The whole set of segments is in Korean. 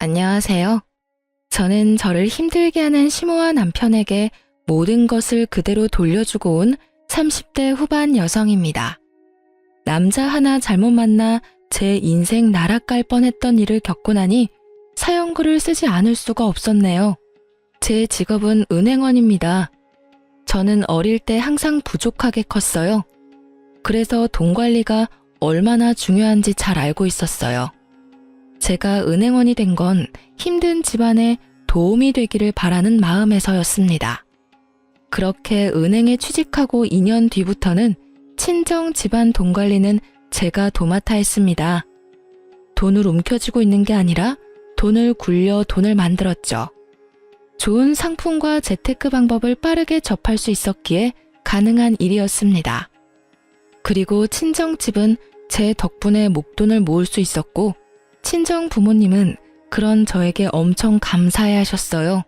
안녕하세요. 저는 저를 힘들게 하는 시모와 남편에게 모든 것을 그대로 돌려주고 온 30대 후반 여성입니다. 남자 하나 잘못 만나 제 인생 나락갈 뻔했던 일을 겪고 나니 사연글을 쓰지 않을 수가 없었네요. 제 직업은 은행원입니다. 저는 어릴 때 항상 부족하게 컸어요. 그래서 돈 관리가 얼마나 중요한지 잘 알고 있었어요. 제가 은행원이 된 건 힘든 집안에 도움이 되기를 바라는 마음에서였습니다. 그렇게 은행에 취직하고 2년 뒤부터는 친정 집안 돈 관리는 제가 도맡아 했습니다. 돈을 움켜쥐고 있는 게 아니라 돈을 굴려 돈을 만들었죠. 좋은 상품과 재테크 방법을 빠르게 접할 수 있었기에 가능한 일이었습니다. 그리고 친정집은 제 덕분에 목돈을 모을 수 있었고 친정 부모님은 그런 저에게 엄청 감사해 하셨어요.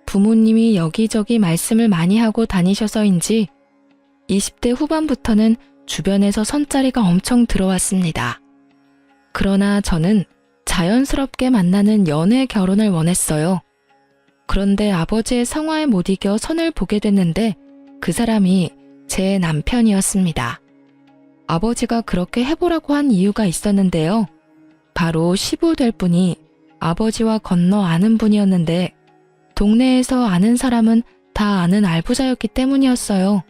부모님이 여기저기 말씀을 많이 하고 다니셔서인지 20대 후반부터는 주변에서 선자리가 엄청 들어왔습니다. 그러나 저는 자연스럽게 만나는 연애 결혼을 원했어요. 그런데 아버지의 성화에 못 이겨 선을 보게 됐는데 그 사람이 제 남편이었습니다. 아버지가 그렇게 해보라고 한 이유가 있었는데요. 바로 시부 될 분이 아버지와 건너 아는 분이었는데 동네에서 아는 사람은 다 아는 알부자였기 때문이었어요.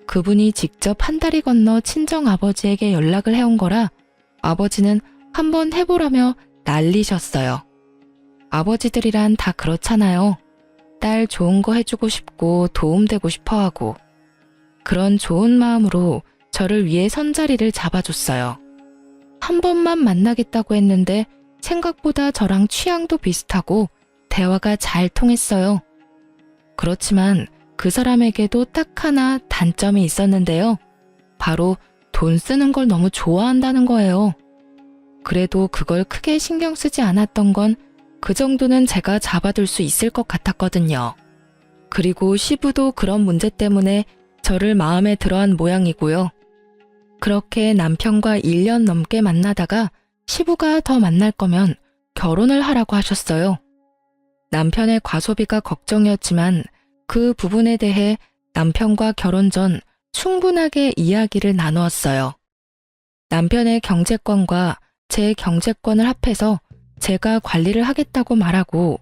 그분이 직접 한 다리 건너 친정 아버지에게 연락을 해온 거라 아버지는 한번 해보라며 난리셨어요. 아버지들이란 다 그렇잖아요. 딸 좋은 거 해주고 싶고 도움되고 싶어 하고. 그런 좋은 마음으로 저를 위해 선자리를 잡아줬어요. 한 번만 만나겠다고 했는데 생각보다 저랑 취향도 비슷하고 대화가 잘 통했어요. 그렇지만 그 사람에게도 딱 하나 단점이 있었는데요. 바로 돈 쓰는 걸 너무 좋아한다는 거예요. 그래도 그걸 크게 신경 쓰지 않았던 건 그 정도는 제가 잡아둘 수 있을 것 같았거든요. 그리고 시부도 그런 문제 때문에 저를 마음에 들어한 모양이고요. 그렇게 남편과 1년 넘게 만나다가 시부가 더 만날 거면 결혼을 하라고 하셨어요. 남편의 과소비가 걱정이었지만 그 부분에 대해 남편과 결혼 전 충분하게 이야기를 나누었어요. 남편의 경제권과 제 경제권을 합해서 제가 관리를 하겠다고 말하고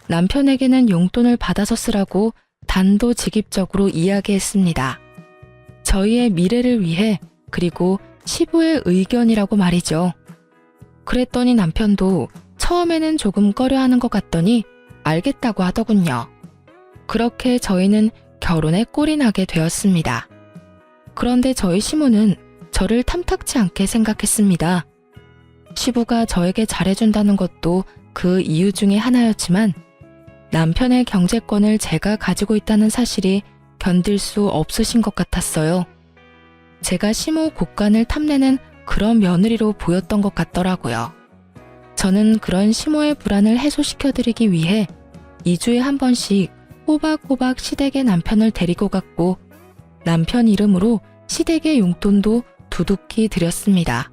남편에게는 용돈을 받아서 쓰라고 단도직입적으로 이야기했습니다. 저희의 미래를 위해 그리고 시부의 의견이라고 말이죠. 그랬더니 남편도 처음에는 조금 꺼려하는 것 같더니 알겠다고 하더군요. 그렇게 저희는 결혼에 꼴이 나게 되었습니다. 그런데 저희 시모는 저를 탐탁치 않게 생각했습니다. 시부가 저에게 잘해준다는 것도 그 이유 중에 하나였지만 남편의 경제권을 제가 가지고 있다는 사실이 견딜 수 없으신 것 같았어요. 제가 시모 곳간을 탐내는 그런 며느리로 보였던 것 같더라고요. 저는 그런 시모의 불안을 해소시켜드리기 위해 2주에 한 번씩 꼬박꼬박 시댁에 남편을 데리고 갔고 남편 이름으로 시댁의 용돈도 두둑히 드렸습니다.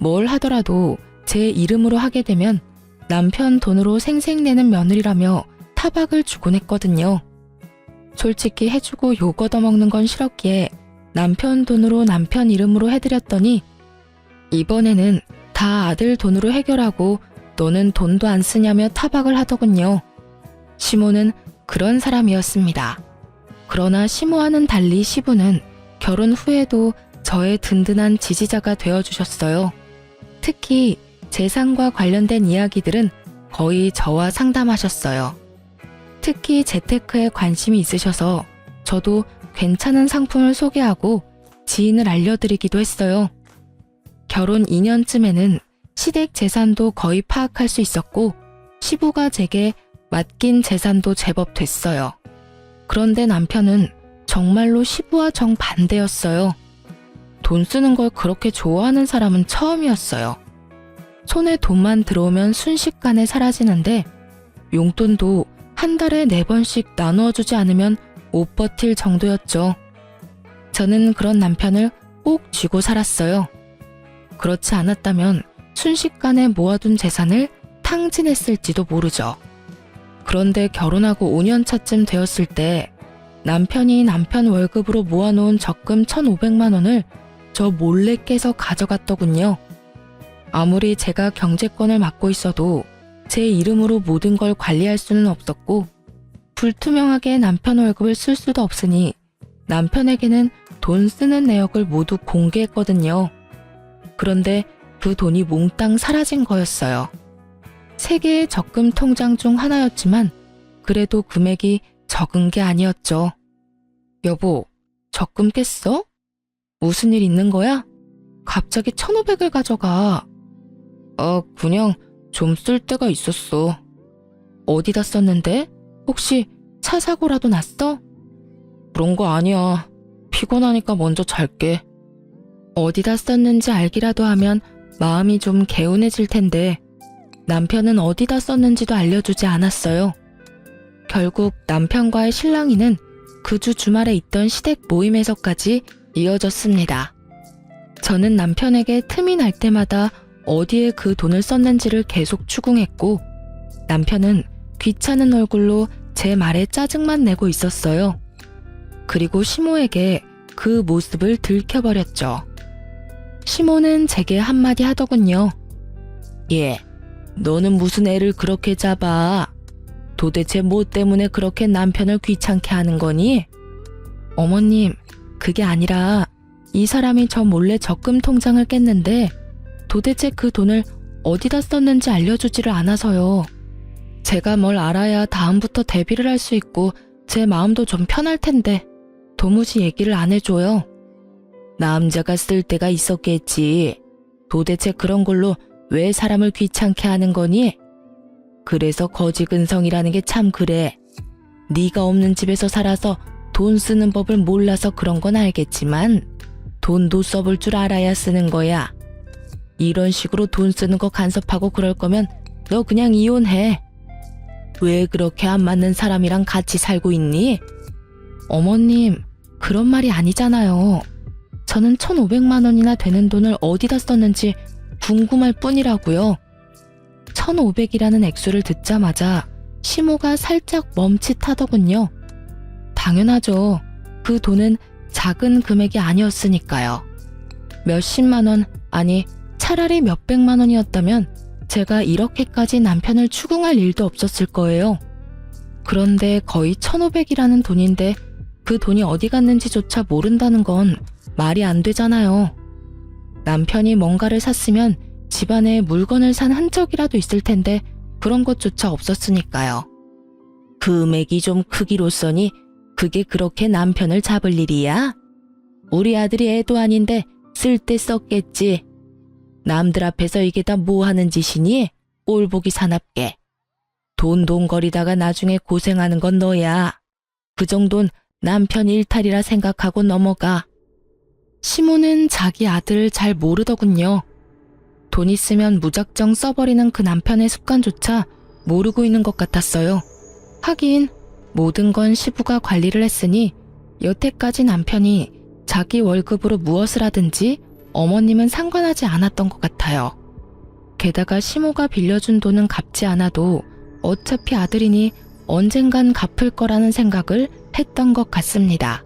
뭘 하더라도 제 이름으로 하게 되면 남편 돈으로 생색내는 며느리라며 타박을 주곤 했거든요. 솔직히 해주고 욕 얻어먹는 건 싫었기에 남편 돈으로 남편 이름으로 해드렸더니 이번에는 다 아들 돈으로 해결하고 너는 돈도 안 쓰냐며 타박을 하더군요. 시모는 그런 사람이었습니다. 그러나 시모와는 달리 시부는 결혼 후에도 저의 든든한 지지자가 되어주셨어요. 특히 재산과 관련된 이야기들은 거의 저와 상담하셨어요. 특히 재테크에 관심이 있으셔서 저도 괜찮은 상품을 소개하고 지인을 알려드리기도 했어요. 결혼 2년쯤에는 시댁 재산도 거의 파악할 수 있었고 시부가 제게 맡긴 재산도 제법 됐어요. 그런데 남편은 정말로 시부와 정반대였어요. 돈 쓰는 걸 그렇게 좋아하는 사람은 처음이었어요. 손에 돈만 들어오면 순식간에 사라지는데 용돈도 한 달에 4번씩 나누어 주지 않으면 못 버틸 정도였죠. 저는 그런 남편을 꼭 쥐고 살았어요. 그렇지 않았다면 순식간에 모아둔 재산을 탕진했을지도 모르죠. 그런데 결혼하고 5년 차쯤 되었을 때 남편이 남편 월급으로 모아놓은 적금 1,500만 원을 저 몰래 깨서 가져갔더군요. 아무리 제가 경제권을 맡고 있어도 제 이름으로 모든 걸 관리할 수는 없었고 불투명하게 남편 월급을 쓸 수도 없으니 남편에게는 돈 쓰는 내역을 모두 공개했거든요. 그런데 그 돈이 몽땅 사라진 거였어요. 3개의 적금 통장 중 하나였지만 그래도 금액이 적은 게 아니었죠. 여보, 적금 깼어? 무슨 일 있는 거야? 갑자기 1,500을 가져가. 그냥 좀 쓸 때가 있었어. 어디다 썼는데? 혹시 차 사고라도 났어? 그런 거 아니야. 피곤하니까 먼저 잘게. 어디다 썼는지 알기라도 하면 마음이 좀 개운해질 텐데 남편은 어디다 썼는지도 알려주지 않았어요. 결국 남편과의 실랑이는 그 주 주말에 있던 시댁 모임에서까지 이어졌습니다. 저는 남편에게 틈이 날 때마다 어디에 그 돈을 썼는지를 계속 추궁했고 남편은 귀찮은 얼굴로 제 말에 짜증만 내고 있었어요. 그리고 시모에게 그 모습을 들켜버렸죠. 시모는 제게 한마디 하더군요. 예, 너는 무슨 애를 그렇게 잡아? 도대체 뭐 때문에 그렇게 남편을 귀찮게 하는 거니? 어머님, 그게 아니라 이 사람이 저 몰래 적금 통장을 깼는데 도대체 그 돈을 어디다 썼는지 알려주지를 않아서요. 제가 뭘 알아야 다음부터 대비를 할 수 있고 제 마음도 좀 편할 텐데 도무지 얘기를 안 해줘요. 남자가 쓸 때가 있었겠지. 도대체 그런 걸로 왜 사람을 귀찮게 하는 거니? 그래서 거지근성이라는 게 참 그래. 네가 없는 집에서 살아서 돈 쓰는 법을 몰라서 그런 건 알겠지만 돈도 써볼 줄 알아야 쓰는 거야. 이런 식으로 돈 쓰는 거 간섭하고 그럴 거면 너 그냥 이혼해. 왜 그렇게 안 맞는 사람이랑 같이 살고 있니? 어머님, 그런 말이 아니잖아요. 저는 1,500만 원이나 되는 돈을 어디다 썼는지 궁금할 뿐이라고요. 1,500이라는 액수를 듣자마자 시모가 살짝 멈칫하더군요. 당연하죠. 그 돈은 작은 금액이 아니었으니까요. 몇십만 원, 아니 차라리 몇백만 원이었다면 제가 이렇게까지 남편을 추궁할 일도 없었을 거예요. 그런데 거의 1,500이라는 돈인데 그 돈이 어디 갔는지조차 모른다는 건 말이 안 되잖아요. 남편이 뭔가를 샀으면 집안에 물건을 산 흔적이라도 있을 텐데 그런 것조차 없었으니까요. 금액이 좀 크기로써니 그게 그렇게 남편을 잡을 일이야? 우리 아들이 애도 아닌데 쓸 때 썼겠지. 남들 앞에서 이게 다 뭐 하는 짓이니? 꼴보기 사납게. 돈돈거리다가 나중에 고생하는 건 너야. 그 정도는 남편 일탈이라 생각하고 넘어가. 시모는 자기 아들을 잘 모르더군요. 돈 있으면 무작정 써버리는 그 남편의 습관조차 모르고 있는 것 같았어요. 하긴 모든 건 시부가 관리를 했으니 여태까지 남편이 자기 월급으로 무엇을 하든지 어머님은 상관하지 않았던 것 같아요. 게다가 시모가 빌려준 돈은 갚지 않아도 어차피 아들이니 언젠간 갚을 거라는 생각을 했던 것 같습니다.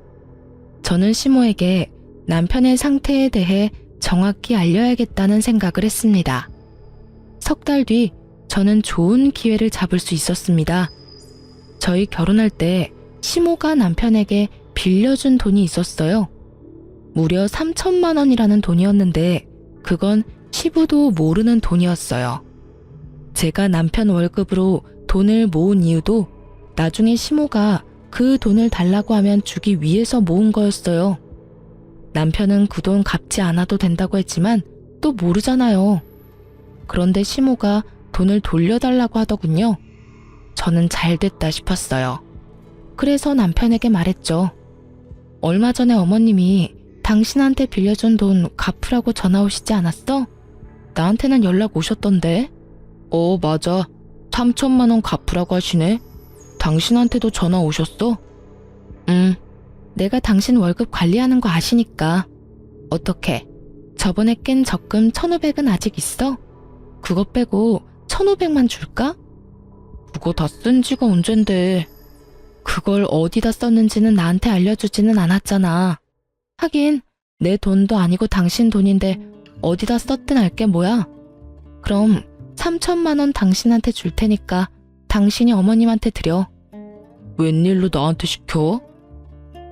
저는 시모에게 남편의 상태에 대해 정확히 알려야겠다는 생각을 했습니다. 3달 뒤 저는 좋은 기회를 잡을 수 있었습니다. 저희 결혼할 때 시모가 남편에게 빌려준 돈이 있었어요. 무려 3,000만 원이라는 돈이었는데 그건 시부도 모르는 돈이었어요. 제가 남편 월급으로 돈을 모은 이유도 나중에 시모가 그 돈을 달라고 하면 주기 위해서 모은 거였어요. 남편은 그 돈 갚지 않아도 된다고 했지만 또 모르잖아요. 그런데 시모가 돈을 돌려달라고 하더군요. 저는 잘 됐다 싶었어요. 그래서 남편에게 말했죠. 얼마 전에 어머님이 당신한테 빌려준 돈 갚으라고 전화 오시지 않았어? 나한테는 연락 오셨던데. 맞아. 3,000만 원 갚으라고 하시네. 당신한테도 전화 오셨어? 내가 당신 월급 관리하는 거 아시니까. 어떻게? 저번에 깬 적금 1,500은 아직 있어? 그것 빼고 1,500만 줄까? 그거 다 쓴 지가 언젠데. 그걸 어디다 썼는지는 나한테 알려주지는 않았잖아. 하긴 내 돈도 아니고 당신 돈인데 어디다 썼든 알게 뭐야. 그럼 3천만 원 당신한테 줄 테니까 당신이 어머님한테 드려. 웬일로 나한테 시켜?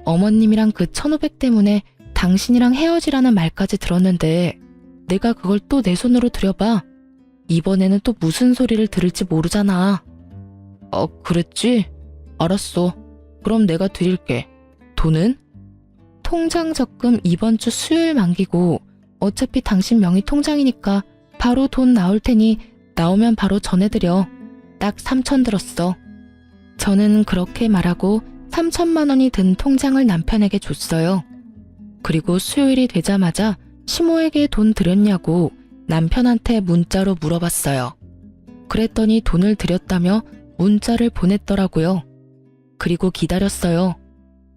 어머님이랑 그 1,500 때문에 당신이랑 헤어지라는 말까지 들었는데 내가 그걸 또 내 손으로 들여봐. 이번에는 또 무슨 소리를 들을지 모르잖아. 그랬지? 알았어. 그럼 내가 드릴게. 돈은? 통장 적금 이번 주 수요일 만기고 어차피 당신 명의 통장이니까 바로 돈 나올 테니 나오면 바로 전해드려. 딱 3천 들었어. 저는 그렇게 말하고 3천만 원이 든 통장을 남편에게 줬어요. 그리고 수요일이 되자마자 시모에게 돈 드렸냐고 남편한테 문자로 물어봤어요. 그랬더니 돈을 드렸다며 문자를 보냈더라고요. 그리고 기다렸어요.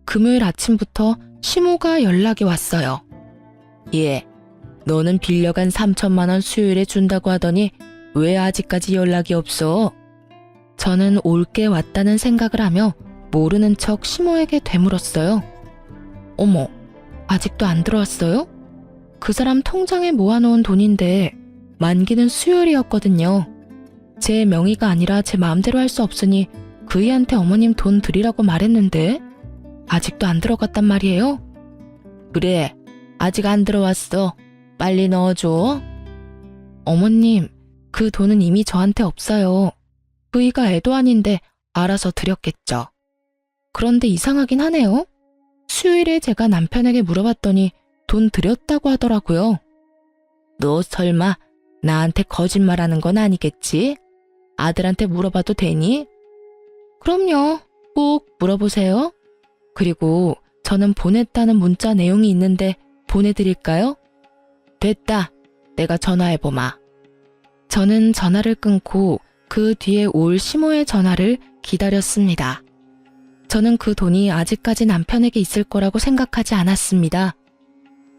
금요일 아침부터 시모가 연락이 왔어요. 예, 너는 빌려간 3천만 원 수요일에 준다고 하더니 왜 아직까지 연락이 없어? 저는 올게 왔다는 생각을 하며 모르는 척 시모에게 되물었어요. 어머, 아직도 안 들어왔어요? 그 사람 통장에 모아놓은 돈인데 만기는 수요일이었거든요. 제 명의가 아니라 제 마음대로 할 수 없으니 그이한테 어머님 돈 드리라고 말했는데 아직도 안 들어갔단 말이에요? 그래, 아직 안 들어왔어. 빨리 넣어줘. 어머님, 그 돈은 이미 저한테 없어요. 그이가 애도 아닌데 알아서 드렸겠죠. 그런데 이상하긴 하네요. 수요일에 제가 남편에게 물어봤더니 돈 드렸다고 하더라고요. 너 설마 나한테 거짓말하는 건 아니겠지? 아들한테 물어봐도 되니? 그럼요. 꼭 물어보세요. 그리고 저는 보냈다는 문자 내용이 있는데 보내드릴까요? 됐다. 내가 전화해보마. 저는 전화를 끊고 그 뒤에 올 시모의 전화를 기다렸습니다. 저는 그 돈이 아직까지 남편에게 있을 거라고 생각하지 않았습니다.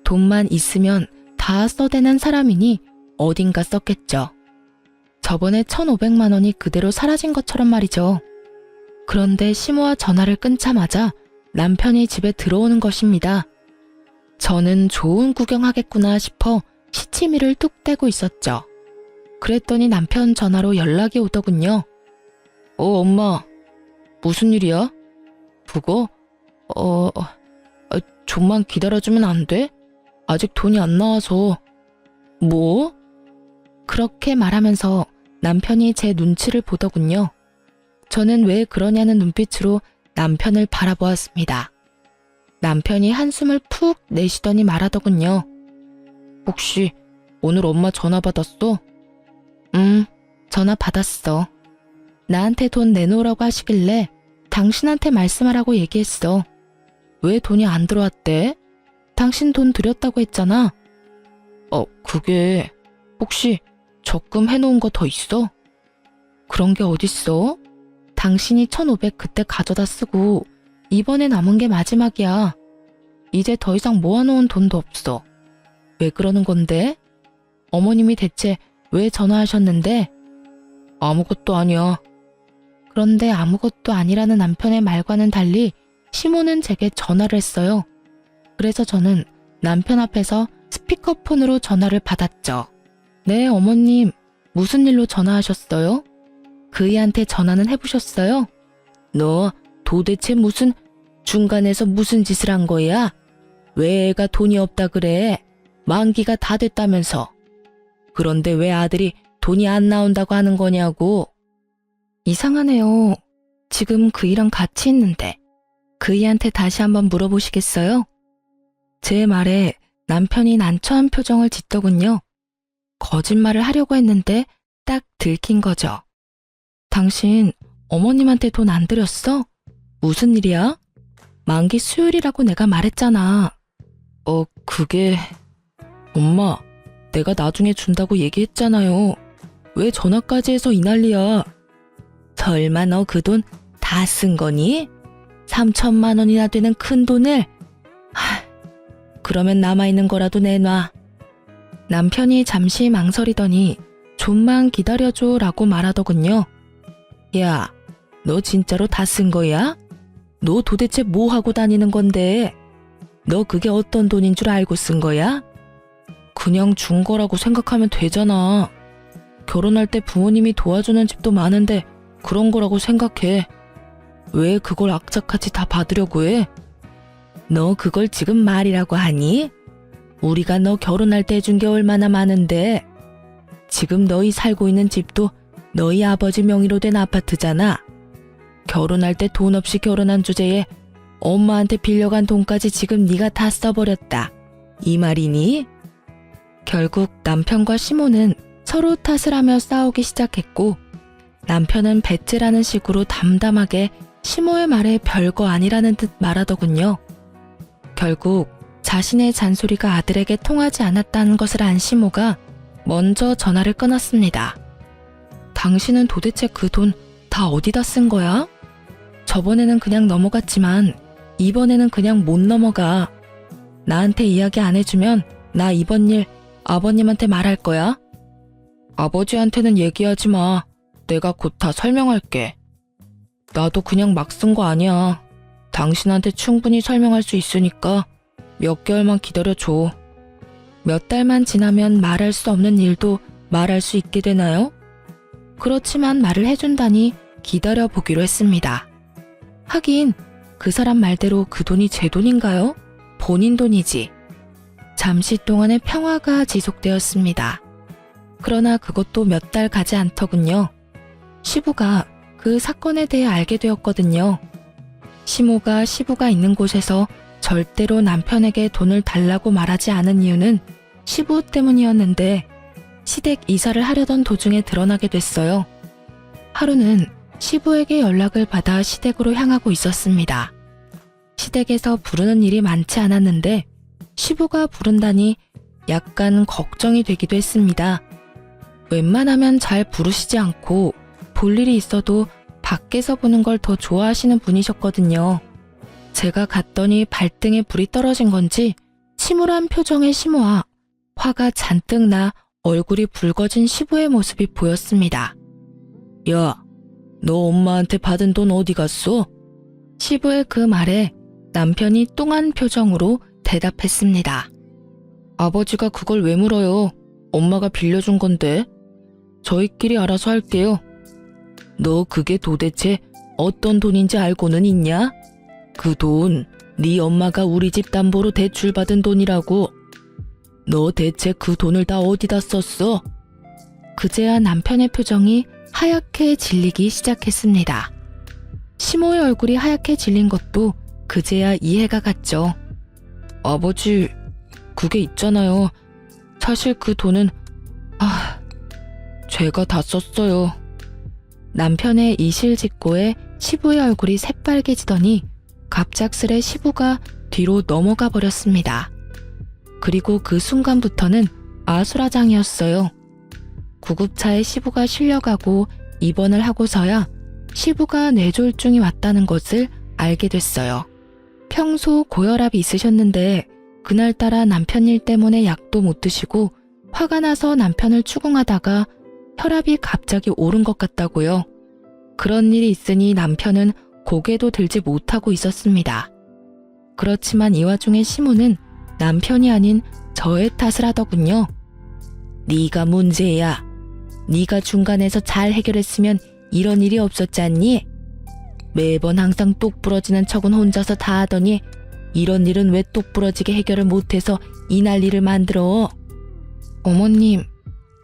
돈만 있으면 다 써대는 사람이니 어딘가 썼겠죠. 저번에 1,500만 원이 그대로 사라진 것처럼 말이죠. 그런데 시모와 전화를 끊자마자 남편이 집에 들어오는 것입니다. 저는 좋은 구경하겠구나 싶어 시치미를 뚝 떼고 있었죠. 그랬더니 남편 전화로 연락이 오더군요. 엄마, 무슨 일이야? 그거? 좀만 기다려주면 안 돼? 아직 돈이 안 나와서. 뭐? 그렇게 말하면서 남편이 제 눈치를 보더군요. 저는 왜 그러냐는 눈빛으로 남편을 바라보았습니다. 남편이 한숨을 푹 내쉬더니 말하더군요. 혹시 오늘 엄마 전화 받았어? 전화 받았어. 나한테 돈 내놓으라고 하시길래 당신한테 말씀하라고 얘기했어. 왜 돈이 안 들어왔대? 당신 돈 드렸다고 했잖아. 그게 혹시 적금 해놓은 거 더 있어? 그런 게 어딨어? 당신이 1,500 그때 가져다 쓰고 이번에 남은 게 마지막이야. 이제 더 이상 모아놓은 돈도 없어. 왜 그러는 건데? 어머님이 대체 왜 전화하셨는데? 아무것도 아니야. 그런데 아무것도 아니라는 남편의 말과는 달리 시모는 제게 전화를 했어요. 그래서 저는 남편 앞에서 스피커폰으로 전화를 받았죠. 네, 어머님. 무슨 일로 전화하셨어요? 그이한테 전화는 해보셨어요? 너 도대체 중간에서 무슨 짓을 한 거야? 왜 애가 돈이 없다 그래? 만기가 다 됐다면서. 그런데 왜 아들이 돈이 안 나온다고 하는 거냐고. 이상하네요. 지금 그이랑 같이 있는데. 그이한테 다시 한번 물어보시겠어요? 제 말에 남편이 난처한 표정을 짓더군요. 거짓말을 하려고 했는데 딱 들킨 거죠. 당신 어머님한테 돈 안 드렸어? 무슨 일이야? 만기 수요일이라고 내가 말했잖아. 그게... 엄마, 내가 나중에 준다고 얘기했잖아요. 왜 전화까지 해서 이 난리야? 설마 너 그 돈 다 쓴 거니? 3천만 원이나 되는 큰 돈을? 그러면 남아있는 거라도 내놔. 남편이 잠시 망설이더니 좀만 기다려줘 라고 말하더군요. 야, 너 진짜로 다 쓴 거야? 너 도대체 뭐 하고 다니는 건데? 너 그게 어떤 돈인 줄 알고 쓴 거야? 그냥 준 거라고 생각하면 되잖아. 결혼할 때 부모님이 도와주는 집도 많은데 그런 거라고 생각해. 왜 그걸 악착같이 다 받으려고 해? 너 그걸 지금 말이라고 하니? 우리가 너 결혼할 때 해준 게 얼마나 많은데. 지금 너희 살고 있는 집도 너희 아버지 명의로 된 아파트잖아. 결혼할 때 돈 없이 결혼한 주제에 엄마한테 빌려간 돈까지 지금 네가 다 써버렸다. 이 말이니? 결국 남편과 시모는 서로 탓을 하며 싸우기 시작했고, 남편은 배째라는 식으로 담담하게 시모의 말에 별거 아니라는 듯 말하더군요. 결국 자신의 잔소리가 아들에게 통하지 않았다는 것을 안 시모가 먼저 전화를 끊었습니다. 당신은 도대체 그 돈 다 어디다 쓴 거야? 저번에는 그냥 넘어갔지만 이번에는 그냥 못 넘어가. 나한테 이야기 안 해주면 나 이번 일 아버님한테 말할 거야. 아버지한테는 얘기하지 마. 내가 곧 다 설명할게. 나도 그냥 막 쓴 거 아니야. 당신한테 충분히 설명할 수 있으니까 몇 개월만 기다려줘. 몇 달만 지나면 말할 수 없는 일도 말할 수 있게 되나요? 그렇지만 말을 해준다니 기다려보기로 했습니다. 하긴 그 사람 말대로 그 돈이 제 돈인가요? 본인 돈이지. 잠시 동안의 평화가 지속되었습니다. 그러나 그것도 몇 달 가지 않더군요. 시부가 그 사건에 대해 알게 되었거든요. 시모가 시부가 있는 곳에서 절대로 남편에게 돈을 달라고 말하지 않은 이유는 시부 때문이었는데, 시댁 이사를 하려던 도중에 드러나게 됐어요. 하루는 시부에게 연락을 받아 시댁으로 향하고 있었습니다. 시댁에서 부르는 일이 많지 않았는데 시부가 부른다니 약간 걱정이 되기도 했습니다. 웬만하면 잘 부르시지 않고 볼 일이 있어도 밖에서 보는 걸 더 좋아하시는 분이셨거든요. 제가 갔더니 발등에 불이 떨어진 건지 침울한 표정의 시모와 화가 잔뜩 나 얼굴이 붉어진 시부의 모습이 보였습니다. 야, 너 엄마한테 받은 돈 어디 갔어? 시부의 그 말에 남편이 뚱한 표정으로 대답했습니다. 아버지가 그걸 왜 물어요? 엄마가 빌려준 건데. 저희끼리 알아서 할게요. 너 그게 도대체 어떤 돈인지 알고는 있냐? 그 돈, 네 엄마가 우리 집 담보로 대출받은 돈이라고. 너 대체 그 돈을 다 어디다 썼어? 그제야 남편의 표정이 하얗게 질리기 시작했습니다. 시모의 얼굴이 하얗게 질린 것도 그제야 이해가 갔죠. 아버지, 그게 있잖아요. 사실 그 돈은 제가 다 썼어요. 남편의 이실직고에 시부의 얼굴이 새빨개지더니 갑작스레 시부가 뒤로 넘어가 버렸습니다. 그리고 그 순간부터는 아수라장이었어요. 구급차에 시부가 실려가고 입원을 하고서야 시부가 뇌졸중이 왔다는 것을 알게 됐어요. 평소 고혈압이 있으셨는데 그날따라 남편 일 때문에 약도 못 드시고 화가 나서 남편을 추궁하다가 혈압이 갑자기 오른 것 같다고요. 그런 일이 있으니 남편은 고개도 들지 못하고 있었습니다. 그렇지만 이 와중에 시모는 남편이 아닌 저의 탓을 하더군요. 네가 문제야. 네가 중간에서 잘 해결했으면 이런 일이 없었지 않니? 매번 항상 똑 부러지는 척은 혼자서 다 하더니 이런 일은 왜 똑 부러지게 해결을 못해서 이 난리를 만들어? 어머님,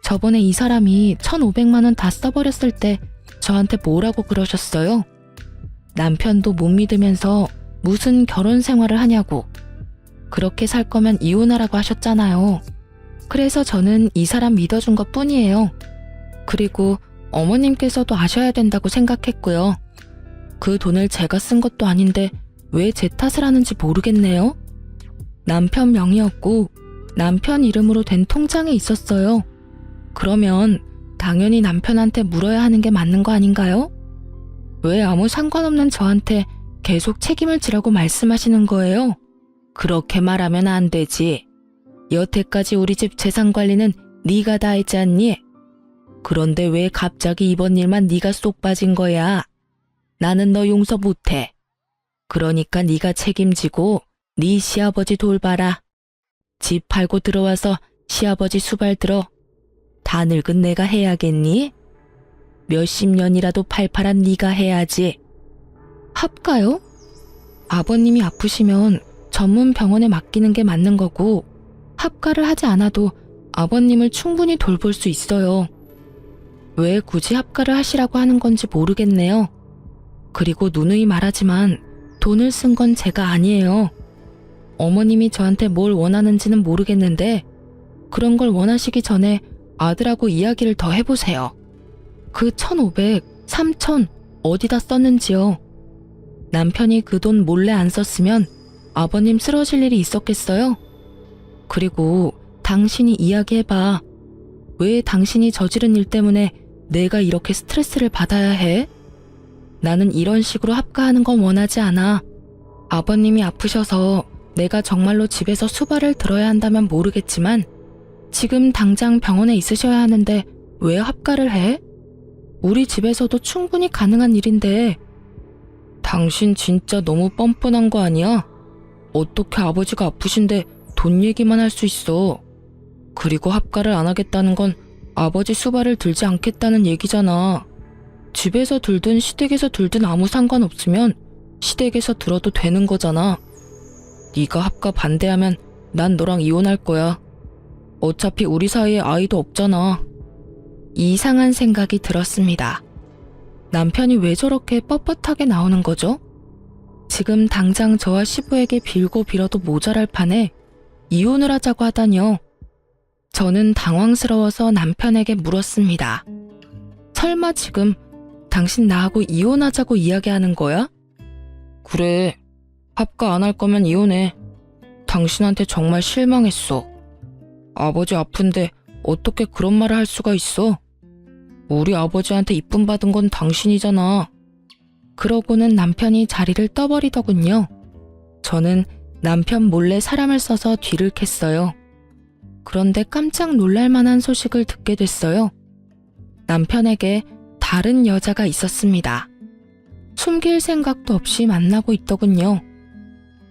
저번에 이 사람이 1,500만 원 다 써버렸을 때 저한테 뭐라고 그러셨어요? 남편도 못 믿으면서 무슨 결혼 생활을 하냐고. 그렇게 살 거면 이혼하라고 하셨잖아요. 그래서 저는 이 사람 믿어준 것 뿐이에요. 그리고 어머님께서도 아셔야 된다고 생각했고요. 그 돈을 제가 쓴 것도 아닌데 왜 제 탓을 하는지 모르겠네요. 남편 명의였고 남편 이름으로 된 통장에 있었어요. 그러면 당연히 남편한테 물어야 하는 게 맞는 거 아닌가요? 왜 아무 상관없는 저한테 계속 책임을 지라고 말씀하시는 거예요? 그렇게 말하면 안 되지. 여태까지 우리 집 재산 관리는 네가 다 했지 않니? 그런데 왜 갑자기 이번 일만 네가 쏙 빠진 거야? 나는 너 용서 못해. 그러니까 네가 책임지고 네 시아버지 돌봐라. 집 팔고 들어와서 시아버지 수발 들어. 다 늙은 내가 해야겠니? 몇십 년이라도 팔팔한 네가 해야지. 합가요? 아버님이 아프시면 전문 병원에 맡기는 게 맞는 거고 합가를 하지 않아도 아버님을 충분히 돌볼 수 있어요. 왜 굳이 합가를 하시라고 하는 건지 모르겠네요. 그리고 누누이 말하지만 돈을 쓴 건 제가 아니에요. 어머님이 저한테 뭘 원하는지는 모르겠는데 그런 걸 원하시기 전에 아들하고 이야기를 더 해보세요. 그 1,500, 3,000 어디다 썼는지요. 남편이 그 돈 몰래 안 썼으면 아버님 쓰러질 일이 있었겠어요? 그리고 당신이 이야기해봐. 왜 당신이 저지른 일 때문에 내가 이렇게 스트레스를 받아야 해? 나는 이런 식으로 합가하는 건 원하지 않아. 아버님이 아프셔서 내가 정말로 집에서 수발을 들어야 한다면 모르겠지만 지금 당장 병원에 있으셔야 하는데 왜 합가를 해? 우리 집에서도 충분히 가능한 일인데. 당신 진짜 너무 뻔뻔한 거 아니야? 어떻게 아버지가 아프신데 돈 얘기만 할 수 있어. 그리고 합가를 안 하겠다는 건 아버지 수발을 들지 않겠다는 얘기잖아. 집에서 들든 시댁에서 들든 아무 상관없으면 시댁에서 들어도 되는 거잖아. 네가 합가 반대하면 난 너랑 이혼할 거야. 어차피 우리 사이에 아이도 없잖아. 이상한 생각이 들었습니다. 남편이 왜 저렇게 뻣뻣하게 나오는 거죠? 지금 당장 저와 시부에게 빌고 빌어도 모자랄 판에 이혼을 하자고 하다니요. 저는 당황스러워서 남편에게 물었습니다. 설마 지금 당신 나하고 이혼하자고 이야기하는 거야? 그래. 합가 안 할 거면 이혼해. 당신한테 정말 실망했어. 아버지 아픈데 어떻게 그런 말을 할 수가 있어? 우리 아버지한테 이쁨 받은 건 당신이잖아. 그러고는 남편이 자리를 떠버리더군요. 저는 남편 몰래 사람을 써서 뒤를 캤어요. 그런데 깜짝 놀랄 만한 소식을 듣게 됐어요. 남편에게 다른 여자가 있었습니다. 숨길 생각도 없이 만나고 있더군요.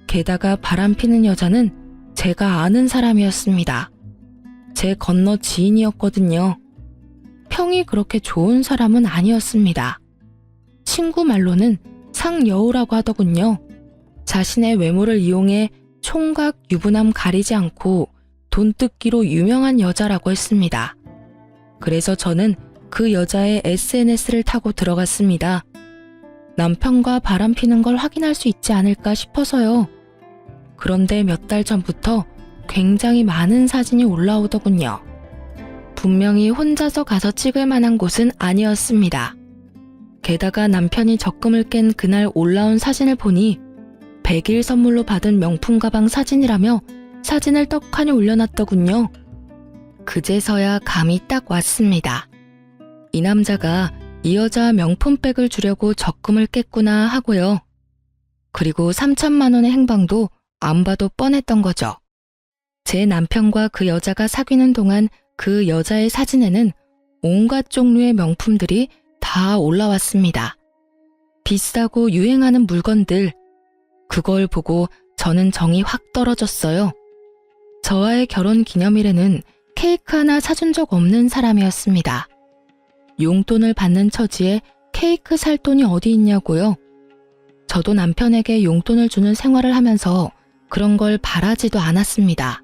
게다가 바람피는 여자는 제가 아는 사람이었습니다. 제 건너 지인이었거든요. 평이 그렇게 좋은 사람은 아니었습니다. 친구 말로는 상여우라고 하더군요. 자신의 외모를 이용해 총각 유부남 가리지 않고 돈 뜯기로 유명한 여자라고 했습니다. 그래서 저는 그 여자의 SNS를 타고 들어갔습니다. 남편과 바람피는 걸 확인할 수 있지 않을까 싶어서요. 그런데 몇 달 전부터 굉장히 많은 사진이 올라오더군요. 분명히 혼자서 가서 찍을 만한 곳은 아니었습니다. 게다가 남편이 적금을 깬 그날 올라온 사진을 보니 100일 선물로 받은 명품 가방 사진이라며 사진을 떡하니 올려놨더군요. 그제서야 감이 딱 왔습니다. 이 남자가 이 여자 명품백을 주려고 적금을 깼구나 하고요. 그리고 3천만 원의 행방도 안 봐도 뻔했던 거죠. 제 남편과 그 여자가 사귀는 동안 그 여자의 사진에는 온갖 종류의 명품들이 다 올라왔습니다. 비싸고 유행하는 물건들. 그걸 보고 저는 정이 확 떨어졌어요. 저와의 결혼 기념일에는 케이크 하나 사준 적 없는 사람이었습니다. 용돈을 받는 처지에 케이크 살 돈이 어디 있냐고요. 저도 남편에게 용돈을 주는 생활을 하면서 그런 걸 바라지도 않았습니다.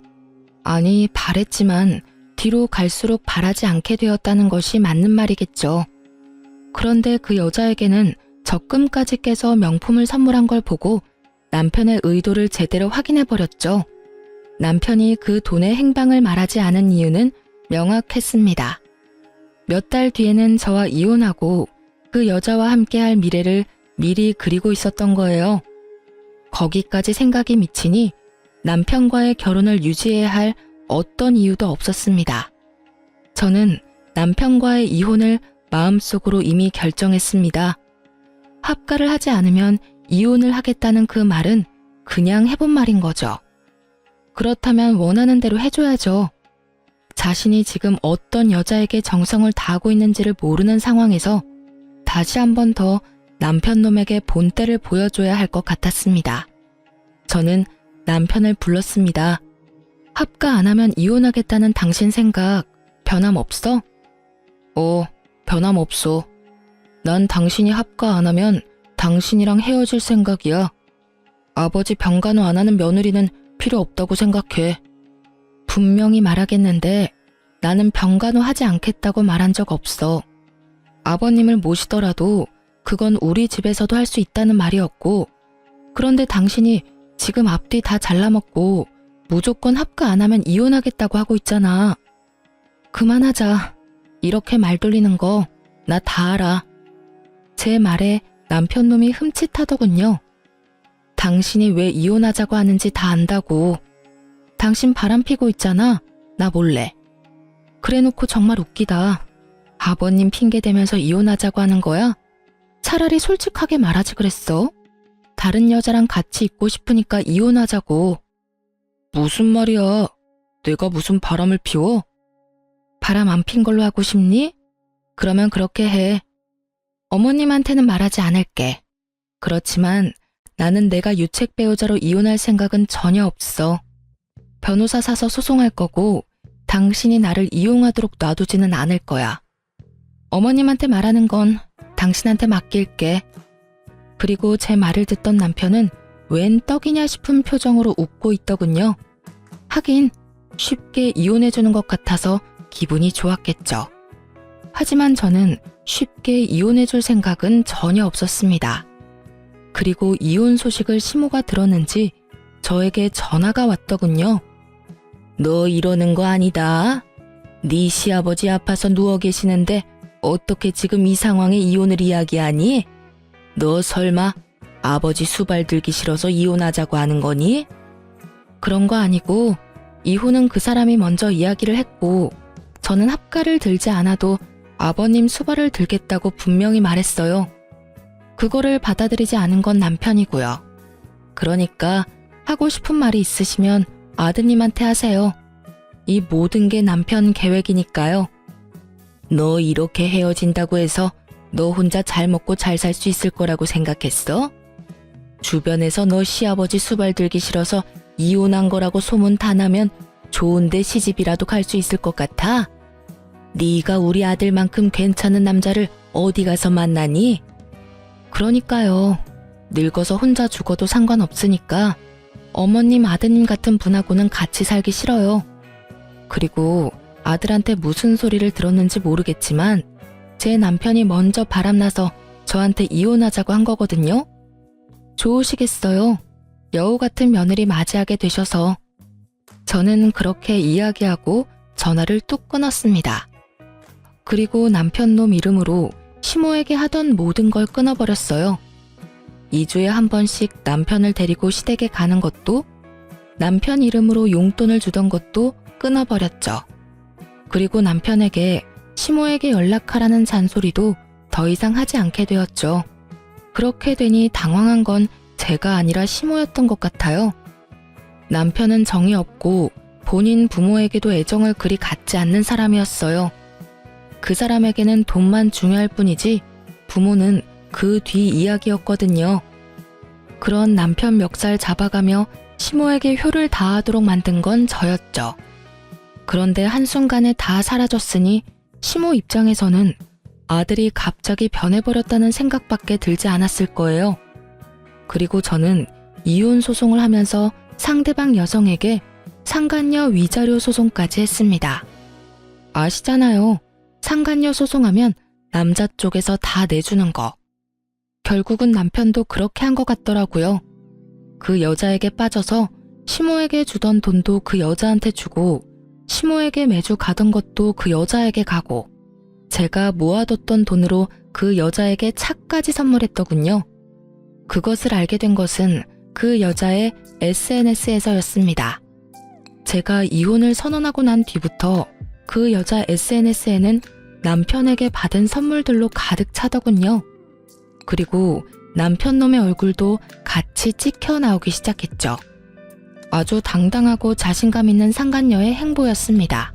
아니, 바랬지만 뒤로 갈수록 바라지 않게 되었다는 것이 맞는 말이겠죠. 그런데 그 여자에게는 적금까지 깨서 명품을 선물한 걸 보고 남편의 의도를 제대로 확인해버렸죠. 남편이 그 돈의 행방을 말하지 않은 이유는 명확했습니다. 몇 달 뒤에는 저와 이혼하고 그 여자와 함께할 미래를 미리 그리고 있었던 거예요. 거기까지 생각이 미치니 남편과의 결혼을 유지해야 할 어떤 이유도 없었습니다. 저는 남편과의 이혼을 마음속으로 이미 결정했습니다. 합가를 하지 않으면 이혼을 하겠다는 그 말은 그냥 해본 말인 거죠. 그렇다면 원하는 대로 해줘야죠. 자신이 지금 어떤 여자에게 정성을 다하고 있는지를 모르는 상황에서 다시 한 번 더 남편놈에게 본때를 보여줘야 할 것 같았습니다. 저는 남편을 불렀습니다. 합가 안 하면 이혼하겠다는 당신 생각 변함없어? 변함없어. 난 당신이 합가 안 하면 당신이랑 헤어질 생각이야. 아버지 병간호 안 하는 며느리는 필요 없다고 생각해. 분명히 말하겠는데 나는 병간호 하지 않겠다고 말한 적 없어. 아버님을 모시더라도 그건 우리 집에서도 할 수 있다는 말이었고, 그런데 당신이 지금 앞뒤 다 잘라먹고 무조건 합가 안 하면 이혼하겠다고 하고 있잖아. 그만하자. 이렇게 말 돌리는 거 나 다 알아. 제 말에 남편놈이 흠칫하더군요. 당신이 왜 이혼하자고 하는지 다 안다고. 당신 바람 피고 있잖아. 나 몰래. 그래놓고 정말 웃기다. 아버님 핑계대면서 이혼하자고 하는 거야? 차라리 솔직하게 말하지 그랬어. 다른 여자랑 같이 있고 싶으니까 이혼하자고. 무슨 말이야? 내가 무슨 바람을 피워? 바람 안 핀 걸로 하고 싶니? 그러면 그렇게 해. 어머님한테는 말하지 않을게. 그렇지만 나는 내가 유책 배우자로 이혼할 생각은 전혀 없어. 변호사 사서 소송할 거고 당신이 나를 이용하도록 놔두지는 않을 거야. 어머님한테 말하는 건 당신한테 맡길게. 그리고 제 말을 듣던 남편은 웬 떡이냐 싶은 표정으로 웃고 있더군요. 하긴 쉽게 이혼해주는 것 같아서 기분이 좋았겠죠. 하지만 저는 쉽게 이혼해줄 생각은 전혀 없었습니다. 그리고 이혼 소식을 시모가 들었는지 저에게 전화가 왔더군요. 너 이러는 거 아니다. 네 시아버지 아파서 누워 계시는데 어떻게 지금 이 상황에 이혼을 이야기하니? 너 설마 아버지 수발 들기 싫어서 이혼하자고 하는 거니? 그런 거 아니고 이혼은 그 사람이 먼저 이야기를 했고 저는 합가를 들지 않아도 아버님 수발을 들겠다고 분명히 말했어요. 그거를 받아들이지 않은 건 남편이고요. 그러니까 하고 싶은 말이 있으시면 아드님한테 하세요. 이 모든 게 남편 계획이니까요. 너 이렇게 헤어진다고 해서 너 혼자 잘 먹고 잘 살 수 있을 거라고 생각했어? 주변에서 너 시아버지 수발 들기 싫어서 이혼한 거라고 소문 다 나면 좋은데 시집이라도 갈 수 있을 것 같아? 네가 우리 아들만큼 괜찮은 남자를 어디 가서 만나니? 그러니까요. 늙어서 혼자 죽어도 상관없으니까 어머님 아드님 같은 분하고는 같이 살기 싫어요. 그리고 아들한테 무슨 소리를 들었는지 모르겠지만 제 남편이 먼저 바람나서 저한테 이혼하자고 한 거거든요. 좋으시겠어요. 여우 같은 며느리 맞이하게 되셔서. 저는 그렇게 이야기하고 전화를 뚝 끊었습니다. 그리고 남편놈 이름으로 시모에게 하던 모든 걸 끊어버렸어요. 2주에 한 번씩 남편을 데리고 시댁에 가는 것도, 남편 이름으로 용돈을 주던 것도 끊어버렸죠. 그리고 남편에게 시모에게 연락하라는 잔소리도 더 이상 하지 않게 되었죠. 그렇게 되니 당황한 건 제가 아니라 시모였던 것 같아요. 남편은 정이 없고 본인 부모에게도 애정을 그리 갖지 않는 사람이었어요. 그 사람에게는 돈만 중요할 뿐이지 부모는 그 뒤 이야기였거든요. 그런 남편 멱살 잡아가며 시모에게 효를 다하도록 만든 건 저였죠. 그런데 한순간에 다 사라졌으니 시모 입장에서는 아들이 갑자기 변해버렸다는 생각밖에 들지 않았을 거예요. 그리고 저는 이혼 소송을 하면서 상대방 여성에게 상간녀 위자료 소송까지 했습니다. 아시잖아요. 상간녀 소송하면 남자 쪽에서 다 내주는 거. 결국은 남편도 그렇게 한 것 같더라고요. 그 여자에게 빠져서 시모에게 주던 돈도 그 여자한테 주고 시모에게 매주 가던 것도 그 여자에게 가고 제가 모아뒀던 돈으로 그 여자에게 차까지 선물했더군요. 그것을 알게 된 것은 그 여자의 SNS에서였습니다. 제가 이혼을 선언하고 난 뒤부터 그 여자 SNS에는 남편에게 받은 선물들로 가득 차더군요. 그리고 남편놈의 얼굴도 같이 찍혀 나오기 시작했죠. 아주 당당하고 자신감 있는 상간녀의 행보였습니다.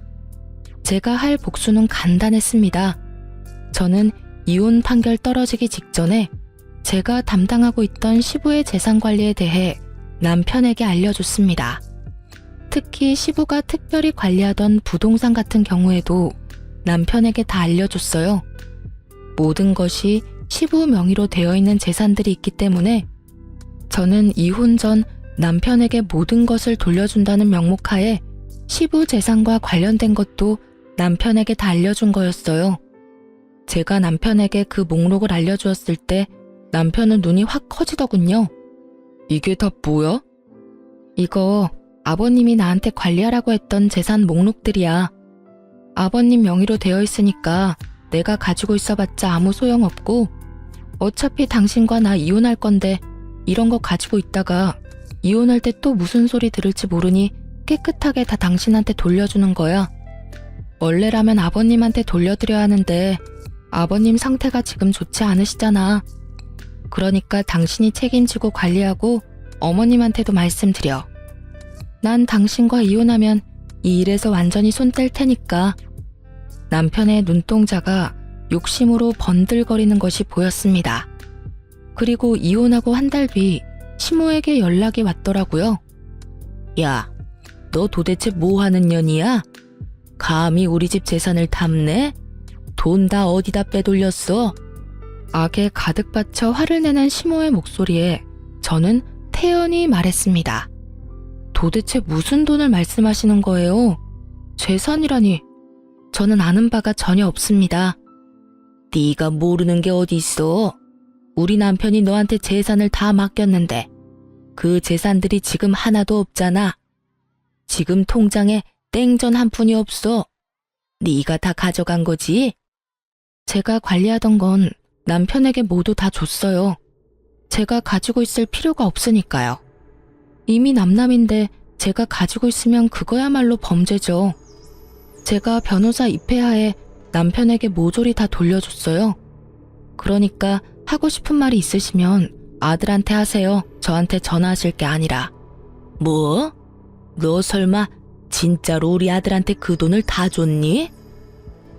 제가 할 복수는 간단했습니다. 저는 이혼 판결 떨어지기 직전에 제가 담당하고 있던 시부의 재산 관리에 대해 남편에게 알려줬습니다. 특히 시부가 특별히 관리하던 부동산 같은 경우에도 남편에게 다 알려줬어요. 모든 것이 시부 명의로 되어 있는 재산들이 있기 때문에 저는 이혼 전 남편에게 모든 것을 돌려준다는 명목하에 시부 재산과 관련된 것도 남편에게 다 알려준 거였어요. 제가 남편에게 그 목록을 알려주었을 때 남편은 눈이 확 커지더군요. 이게 다 뭐야? 이거 아버님이 나한테 관리하라고 했던 재산 목록들이야. 아버님 명의로 되어 있으니까 내가 가지고 있어봤자 아무 소용없고 어차피 당신과 나 이혼할 건데 이런 거 가지고 있다가 이혼할 때 또 무슨 소리 들을지 모르니 깨끗하게 다 당신한테 돌려주는 거야. 원래라면 아버님한테 돌려드려야 하는데 아버님 상태가 지금 좋지 않으시잖아. 그러니까 당신이 책임지고 관리하고 어머님한테도 말씀드려. 난 당신과 이혼하면 이 일에서 완전히 손 뗄 테니까. 남편의 눈동자가 욕심으로 번들거리는 것이 보였습니다. 그리고 이혼하고 한 달 뒤 시모에게 연락이 왔더라고요. 야, 너 도대체 뭐 하는 년이야? 감히 우리 집 재산을 탐내? 돈 다 어디다 빼돌렸어? 악에 가득 받쳐 화를 내는 시모의 목소리에 저는 태연히 말했습니다. 도대체 무슨 돈을 말씀하시는 거예요? 재산이라니. 저는 아는 바가 전혀 없습니다. 네가 모르는 게 어디 있어? 우리 남편이 너한테 재산을 다 맡겼는데 그 재산들이 지금 하나도 없잖아. 지금 통장에 땡전 한 푼이 없어. 네가 다 가져간 거지? 제가 관리하던 건 남편에게 모두 다 줬어요. 제가 가지고 있을 필요가 없으니까요. 이미 남남인데 제가 가지고 있으면 그거야말로 범죄죠. 제가 변호사 입회하에 남편에게 모조리 다 돌려줬어요. 그러니까 하고 싶은 말이 있으시면 아들한테 하세요. 저한테 전화하실 게 아니라. 뭐? 너 설마 진짜로 우리 아들한테 그 돈을 다 줬니?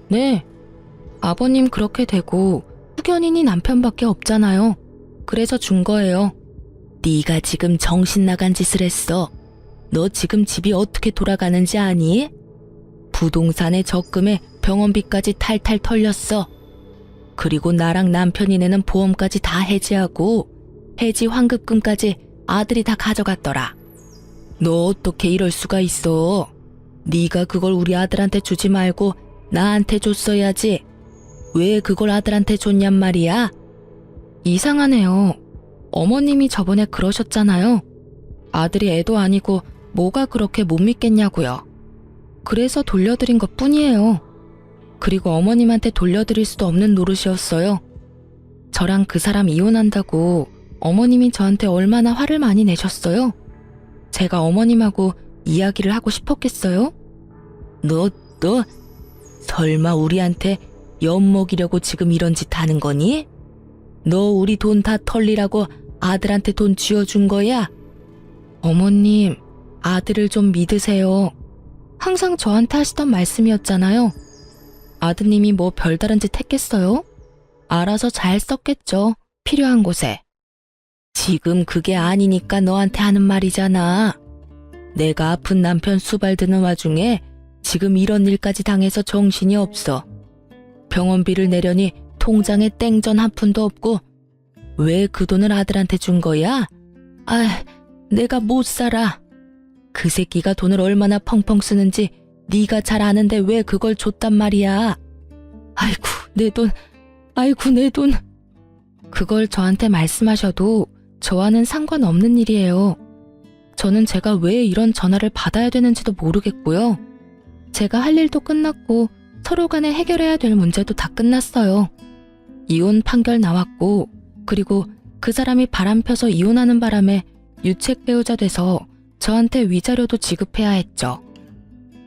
네. 아버님 그렇게 되고 후견인이 남편밖에 없잖아요. 그래서 준 거예요. 네가 지금 정신 나간 짓을 했어. 너 지금 집이 어떻게 돌아가는지 아니? 부동산에 적금에 병원비까지 탈탈 털렸어. 그리고 나랑 남편이 내는 보험까지 다 해지하고 해지 환급금까지 아들이 다 가져갔더라. 너 어떻게 이럴 수가 있어? 네가 그걸 우리 아들한테 주지 말고 나한테 줬어야지. 왜 그걸 아들한테 줬냔 말이야? 이상하네요. 어머님이 저번에 그러셨잖아요. 아들이 애도 아니고 뭐가 그렇게 못 믿겠냐고요. 그래서 돌려드린 것 뿐이에요. 그리고 어머님한테 돌려드릴 수도 없는 노릇이었어요. 저랑 그 사람 이혼한다고 어머님이 저한테 얼마나 화를 많이 내셨어요? 제가 어머님하고 이야기를 하고 싶었겠어요? 너 설마 우리한테 엿먹이려고 지금 이런 짓 하는 거니? 너 우리 돈 다 털리라고 아들한테 돈 쥐어준 거야? 어머님, 아들을 좀 믿으세요. 항상 저한테 하시던 말씀이었잖아요. 아드님이 뭐 별다른 짓 했겠어요? 알아서 잘 썼겠죠. 필요한 곳에. 지금 그게 아니니까 너한테 하는 말이잖아. 내가 아픈 남편 수발드는 와중에 지금 이런 일까지 당해서 정신이 없어. 병원비를 내려니 통장에 땡전 한 푼도 없고 왜 그 돈을 아들한테 준 거야? 아, 내가 못 살아. 그 새끼가 돈을 얼마나 펑펑 쓰는지 네가 잘 아는데 왜 그걸 줬단 말이야. 아이고 내 돈, 아이고 내 돈. 그걸 저한테 말씀하셔도 저와는 상관없는 일이에요. 저는 제가 왜 이런 전화를 받아야 되는지도 모르겠고요. 제가 할 일도 끝났고 서로 간에 해결해야 될 문제도 다 끝났어요. 이혼 판결 나왔고 그리고 그 사람이 바람 펴서 이혼하는 바람에 유책 배우자 돼서 저한테 위자료도 지급해야 했죠.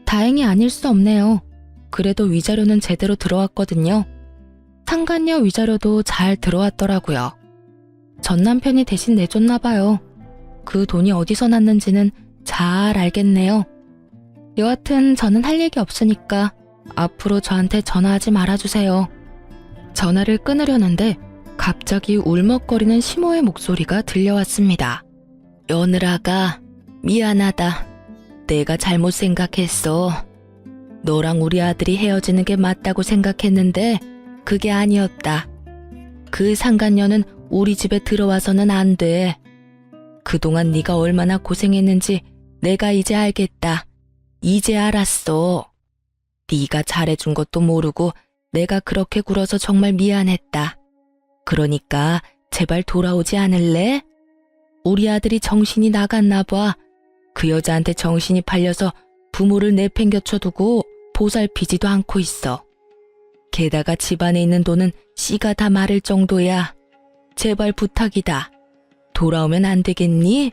다행히 아닐 수 없네요. 그래도 위자료는 제대로 들어왔거든요. 상간녀 위자료도 잘 들어왔더라고요. 전 남편이 대신 내줬나 봐요. 그 돈이 어디서 났는지는 잘 알겠네요. 여하튼 저는 할 얘기 없으니까 앞으로 저한테 전화하지 말아주세요. 전화를 끊으려는데 갑자기 울먹거리는 시모의 목소리가 들려왔습니다. 여느라가 미안하다. 내가 잘못 생각했어. 너랑 우리 아들이 헤어지는 게 맞다고 생각했는데 그게 아니었다. 그 상간녀는 우리 집에 들어와서는 안 돼. 그동안 네가 얼마나 고생했는지 내가 이제 알겠다. 이제 알았어. 네가 잘해준 것도 모르고 내가 그렇게 굴어서 정말 미안했다. 그러니까 제발 돌아오지 않을래? 우리 아들이 정신이 나갔나 봐. 그 여자한테 정신이 팔려서 부모를 내팽겨쳐두고 보살피지도 않고 있어. 게다가 집안에 있는 돈은 씨가 다 마를 정도야. 제발 부탁이다. 돌아오면 안 되겠니?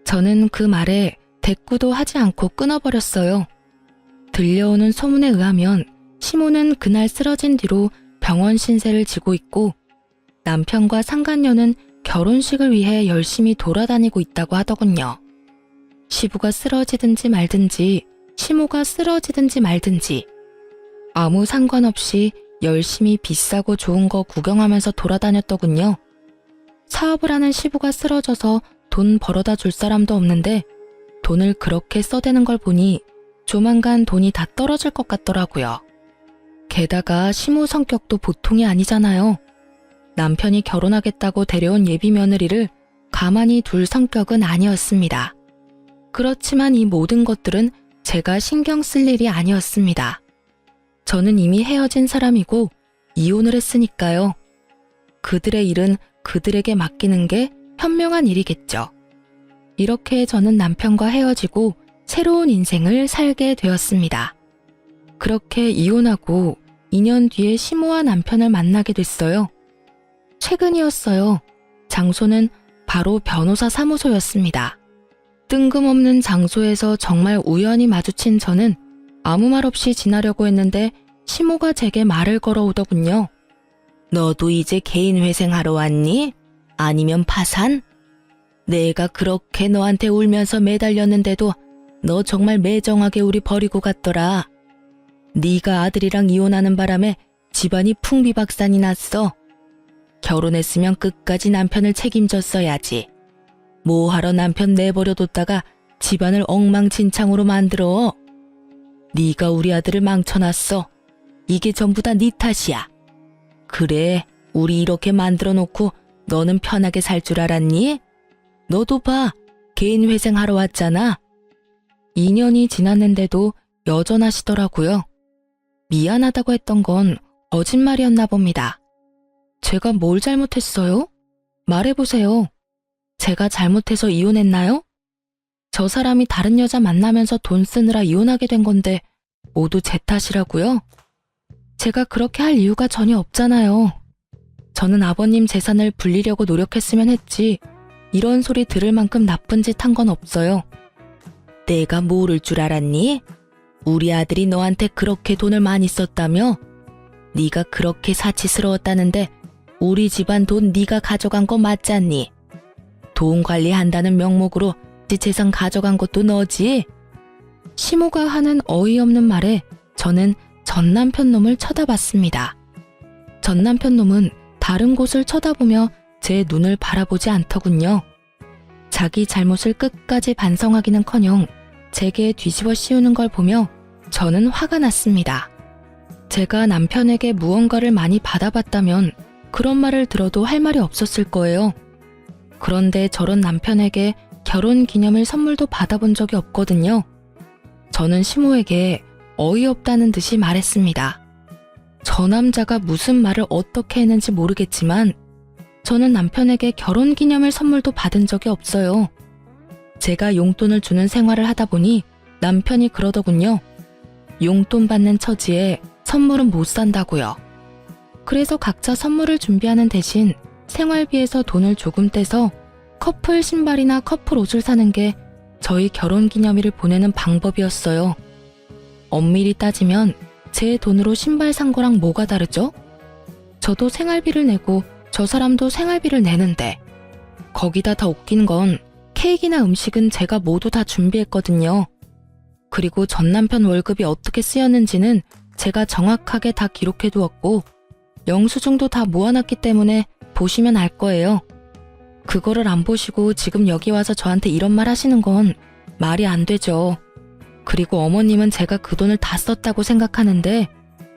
저는 그 말에 대꾸도 하지 않고 끊어버렸어요. 들려오는 소문에 의하면 시모는 그날 쓰러진 뒤로 병원 신세를 지고 있고 남편과 상간녀는 결혼식을 위해 열심히 돌아다니고 있다고 하더군요. 시부가 쓰러지든지 말든지 시모가 쓰러지든지 말든지 아무 상관없이 열심히 비싸고 좋은 거 구경하면서 돌아다녔더군요. 사업을 하는 시부가 쓰러져서 돈 벌어다 줄 사람도 없는데 돈을 그렇게 써대는 걸 보니 조만간 돈이 다 떨어질 것 같더라고요. 게다가 시모 성격도 보통이 아니잖아요. 남편이 결혼하겠다고 데려온 예비 며느리를 가만히 둘 성격은 아니었습니다. 그렇지만 이 모든 것들은 제가 신경 쓸 일이 아니었습니다. 저는 이미 헤어진 사람이고 이혼을 했으니까요. 그들의 일은 그들에게 맡기는 게 현명한 일이겠죠. 이렇게 저는 남편과 헤어지고 새로운 인생을 살게 되었습니다. 그렇게 이혼하고 2년 뒤에 시모와 남편을 만나게 됐어요. 최근이었어요. 장소는 바로 변호사 사무소였습니다. 뜬금없는 장소에서 정말 우연히 마주친 저는 아무 말 없이 지나려고 했는데 시모가 제게 말을 걸어오더군요. 너도 이제 개인 회생하러 왔니? 아니면 파산? 내가 그렇게 너한테 울면서 매달렸는데도 너 정말 매정하게 우리 버리고 갔더라. 네가 아들이랑 이혼하는 바람에 집안이 풍비박산이 났어. 결혼했으면 끝까지 남편을 책임졌어야지. 뭐하러 남편 내버려뒀다가 집안을 엉망진창으로 만들어. 네가 우리 아들을 망쳐놨어. 이게 전부 다 네 탓이야. 그래, 우리 이렇게 만들어놓고 너는 편하게 살 줄 알았니? 너도 봐, 개인 회생하러 왔잖아. 2년이 지났는데도 여전하시더라고요. 미안하다고 했던 건 거짓말이었나 봅니다. 제가 뭘 잘못했어요? 말해보세요. 제가 잘못해서 이혼했나요? 저 사람이 다른 여자 만나면서 돈 쓰느라 이혼하게 된 건데 모두 제 탓이라고요? 제가 그렇게 할 이유가 전혀 없잖아요. 저는 아버님 재산을 불리려고 노력했으면 했지 이런 소리 들을 만큼 나쁜 짓 한 건 없어요. 내가 모를 줄 알았니? 우리 아들이 너한테 그렇게 돈을 많이 썼다며? 네가 그렇게 사치스러웠다는데 우리 집안 돈 네가 가져간 거 맞잖니? 돈 관리한다는 명목으로 네 재산 가져간 것도 너지? 시모가 하는 어이없는 말에 저는 전 남편 놈을 쳐다봤습니다. 전 남편 놈은 다른 곳을 쳐다보며 제 눈을 바라보지 않더군요. 자기 잘못을 끝까지 반성하기는커녕 제게 뒤집어 씌우는 걸 보며 저는 화가 났습니다. 제가 남편에게 무언가를 많이 받아봤다면 그런 말을 들어도 할 말이 없었을 거예요. 그런데 저런 남편에게 결혼기념일 선물도 받아본 적이 없거든요. 저는 시모에게 어이없다는 듯이 말했습니다. 저 남자가 무슨 말을 어떻게 했는지 모르겠지만 저는 남편에게 결혼기념일 선물도 받은 적이 없어요. 제가 용돈을 주는 생활을 하다 보니 남편이 그러더군요. 용돈 받는 처지에 선물은 못 산다고요. 그래서 각자 선물을 준비하는 대신 생활비에서 돈을 조금 떼서 커플 신발이나 커플 옷을 사는 게 저희 결혼기념일을 보내는 방법이었어요. 엄밀히 따지면 제 돈으로 신발 산 거랑 뭐가 다르죠? 저도 생활비를 내고 저 사람도 생활비를 내는데 거기다 더 웃긴 건 케이크나 음식은 제가 모두 다 준비했거든요. 그리고 전 남편 월급이 어떻게 쓰였는지는 제가 정확하게 다 기록해 두었고 영수증도 다 모아놨기 때문에 보시면 알 거예요. 그거를 안 보시고 지금 여기 와서 저한테 이런 말 하시는 건 말이 안 되죠. 그리고 어머님은 제가 그 돈을 다 썼다고 생각하는데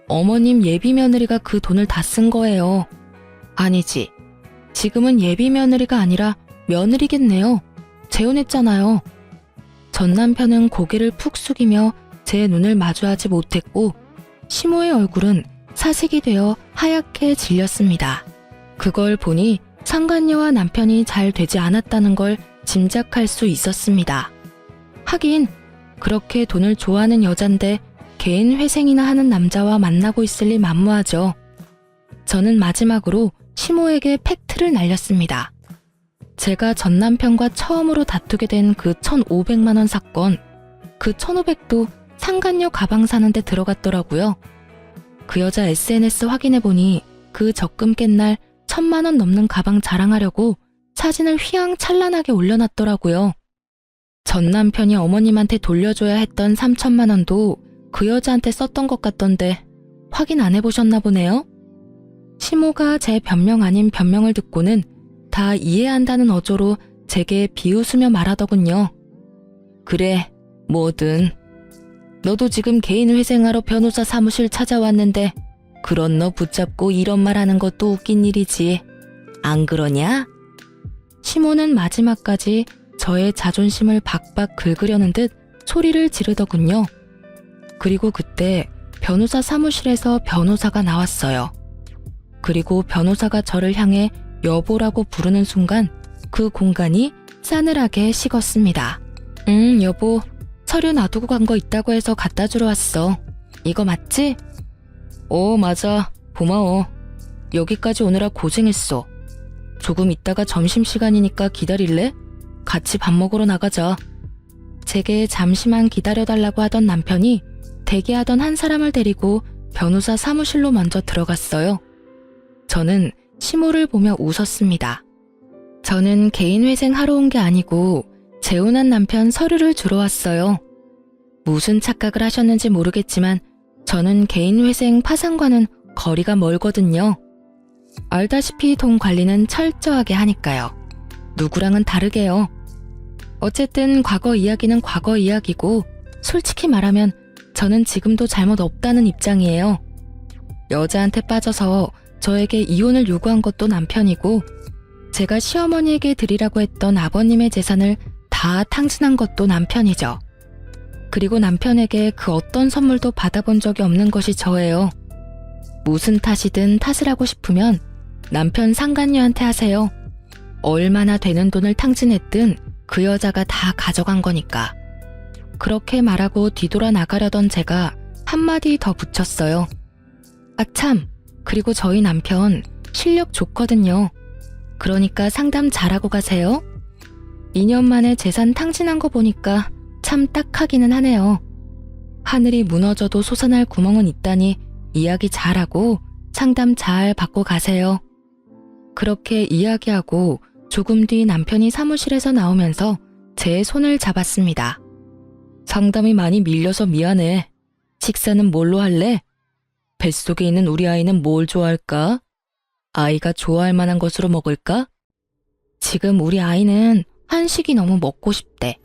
어머님 예비 며느리가 그 돈을 다 쓴 거예요. 아니지. 지금은 예비 며느리가 아니라 며느리겠네요. 재혼했잖아요. 전 남편은 고개를 푹 숙이며 제 눈을 마주하지 못했고 시모의 얼굴은 사색이 되어 하얗게 질렸습니다. 그걸 보니 상간녀와 남편이 잘 되지 않았다는 걸 짐작할 수 있었습니다. 하긴 그렇게 돈을 좋아하는 여잔데 개인 회생이나 하는 남자와 만나고 있을 리 만무하죠. 저는 마지막으로 시모에게 팩트를 날렸습니다. 제가 전 남편과 처음으로 다투게 된 그 1,500만 원 사건, 그 1,500도 상간녀 가방 사는데 들어갔더라고요. 그 여자 SNS 확인해보니 그 적금 깬 날 1,000만 원 넘는 가방 자랑하려고 사진을 휘황찬란하게 올려놨더라고요. 전 남편이 어머님한테 돌려줘야 했던 3,000만 원도 그 여자한테 썼던 것 같던데 확인 안 해보셨나 보네요? 시모가 제 변명 아닌 변명을 듣고는 다 이해한다는 어조로 제게 비웃으며 말하더군요. 그래, 뭐든. 너도 지금 개인 회생하러 변호사 사무실 찾아왔는데 그런 너 붙잡고 이런 말 하는 것도 웃긴 일이지. 안 그러냐? 시모는 마지막까지 저의 자존심을 박박 긁으려는 듯 소리를 지르더군요. 그리고 그때 변호사 사무실에서 변호사가 나왔어요. 그리고 변호사가 저를 향해 여보라고 부르는 순간 그 공간이 싸늘하게 식었습니다. 여보, 서류 놔두고 간 거 있다고 해서 갖다 주러 왔어. 이거 맞지? 맞아. 고마워. 여기까지 오느라 고생했어. 조금 있다가 점심시간이니까 기다릴래? 같이 밥 먹으러 나가자. 제게 잠시만 기다려달라고 하던 남편이 대기하던 한 사람을 데리고 변호사 사무실로 먼저 들어갔어요. 저는 시모를 보며 웃었습니다. 저는 개인 회생하러 온 게 아니고 재혼한 남편 서류를 주러 왔어요. 무슨 착각을 하셨는지 모르겠지만 저는 개인 회생 파산과는 거리가 멀거든요. 알다시피 돈 관리는 철저하게 하니까요. 누구랑은 다르게요. 어쨌든 과거 이야기는 과거 이야기고 솔직히 말하면 저는 지금도 잘못 없다는 입장이에요. 여자한테 빠져서 저에게 이혼을 요구한 것도 남편이고 제가 시어머니에게 드리라고 했던 아버님의 재산을 다 탕진한 것도 남편이죠. 그리고 남편에게 그 어떤 선물도 받아본 적이 없는 것이 저예요. 무슨 탓이든 탓을 하고 싶으면 남편 상간녀한테 하세요. 얼마나 되는 돈을 탕진했든 그 여자가 다 가져간 거니까. 그렇게 말하고 뒤돌아 나가려던 제가 한마디 더 붙였어요. 아 참, 그리고 저희 남편 실력 좋거든요. 그러니까 상담 잘하고 가세요. 2년 만에 재산 탕진한 거 보니까 참 딱하기는 하네요. 하늘이 무너져도 솟아날 구멍은 있다니 이야기 잘하고 상담 잘 받고 가세요. 그렇게 이야기하고 조금 뒤 남편이 사무실에서 나오면서 제 손을 잡았습니다. 상담이 많이 밀려서 미안해. 식사는 뭘로 할래? 뱃속에 있는 우리 아이는 뭘 좋아할까? 아이가 좋아할 만한 것으로 먹을까? 지금 우리 아이는 한식이 너무 먹고 싶대.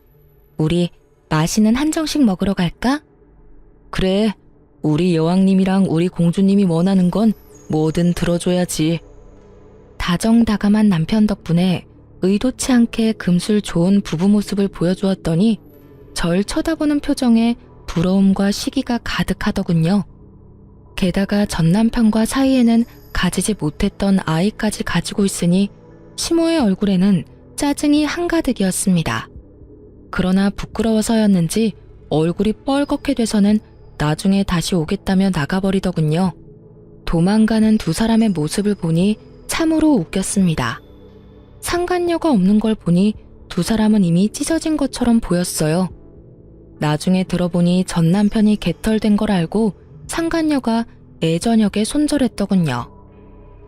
우리 맛있는 한정식 먹으러 갈까? 그래, 우리 여왕님이랑 우리 공주님이 원하는 건 뭐든 들어줘야지. 다정다감한 남편 덕분에 의도치 않게 금술 좋은 부부 모습을 보여주었더니 절 쳐다보는 표정에 부러움과 시기가 가득하더군요. 게다가 전 남편과 사이에는 가지지 못했던 아이까지 가지고 있으니 시모의 얼굴에는 짜증이 한가득이었습니다. 그러나 부끄러워서였는지 얼굴이 뻘겋게 돼서는 나중에 다시 오겠다며 나가버리더군요. 도망가는 두 사람의 모습을 보니 참으로 웃겼습니다. 상간녀가 없는 걸 보니 두 사람은 이미 찢어진 것처럼 보였어요. 나중에 들어보니 전 남편이 개털된 걸 알고 상간녀가 애저녁에 손절했더군요.